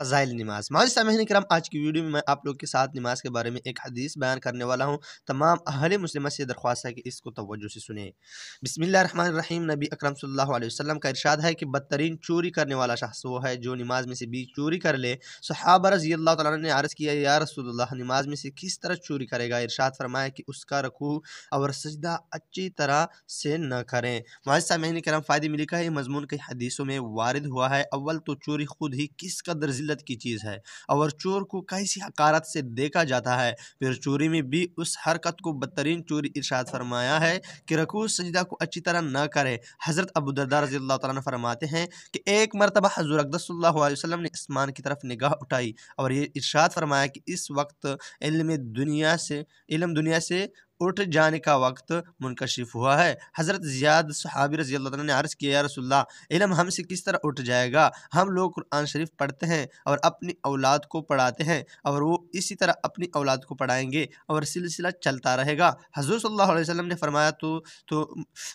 फ़ज़ाइल नमाज़। माज़िद सामईन किराम, आज की वीडियो में मैं आप लोग के साथ नमाज़ के बारे में एक हदीस बयान करने वाला हूँ। तमाम अहले मुस्लिमा से दरख्वास्त है कि इसको तवज्जो से सुनें। बिस्मिल्लाहिर्रहमानिर्रहीम। नबी अकरम सल्लल्लाहु अलैहि वसल्लम का इरशाद है कि बदतरीन चोरी करने वाला शख्स वो है जो नमाज में से भी चोरी कर ले। सहाबा रज़ियल्लाहु तआला अन्हु ने अर्ज़ किया, या रसूलल्लाह, नमाज में से किस तरह चोरी करेगा? इरशाद फरमाया कि उसका रुकू और सजदा अच्छी तरह से न करें। माज़िद सामईन किराम, फ़ायदे मिली का ये मज़मून कई हदीसों में वारिद हुआ है। अव्वल तो चोरी खुद ही किस कदर ज़िल्लत की चीज़ है और चोर को कैसी हकारत से देखा जाता है। फिर चोरी में भी उस हरकत को बदतरीन चोरी इरशाद फरमाया है कि रुकू सजदा को अच्छी तरह न करे। हज़रत अबू दरदा रज़ियल्लाहु तआला अन्हु फरमाते हैं कि एक मरतबा हज़ूर अक़दस सल्लल्लाहु अलैहि वसल्लम ने आसमान की तरफ निगाह उठाई और ये इरशाद फरमाया कि इस वक्त इल्म दुनिया से उठ जाने का वक्त मुनकशिफ हुआ है। हज़रत ज़ियाद सहाबी रज़ियल्लाहु अन्हु ने अर्ज़ किया, या रसूलल्लाह, इल्म हमसे किस तरह उठ जाएगा? हम लोग कुरान शरीफ पढ़ते हैं और अपनी औलाद को पढ़ाते हैं और वो इसी तरह अपनी औलाद को पढ़ाएंगे और सिलसिला चलता रहेगा। हज़ूर सल्लल्लाहु अलैहि वसल्लम ने फरमाया,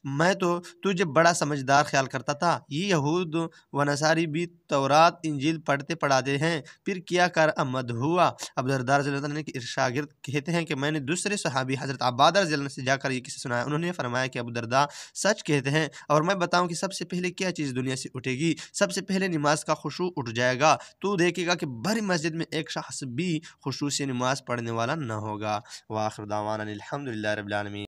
मैं तो तुझे बड़ा समझदार ख्याल करता था। ये यहूद व नसारी भी तौरात इंजील पढ़ते पढ़ाते हैं, फिर क्या कर अमद हुआ? अबू दरदा रज़ियल्लाहु अन्हु के शागिर्द कहते हैं कि मैंने दूसरे सहाबी हज़रत अब्बादा रज़ियल्लाहु अन्हु से जाकर ये किस्सा सुनाया। उन्होंने फरमाया कि अबू दरदा सच कहते हैं, और मैं बताऊं कि सबसे पहले क्या चीज़ दुनिया से उठेगी? सबसे पहले नमाज का खुशू उठ जाएगा। तू देखेगा कि भरी मस्जिद में एक शख्स भी खुशू से नमाज पढ़ने वाला न होगा। व आखिर दावाना अनिल हम्दुलिल्लाहि रब्बिल आलमीन।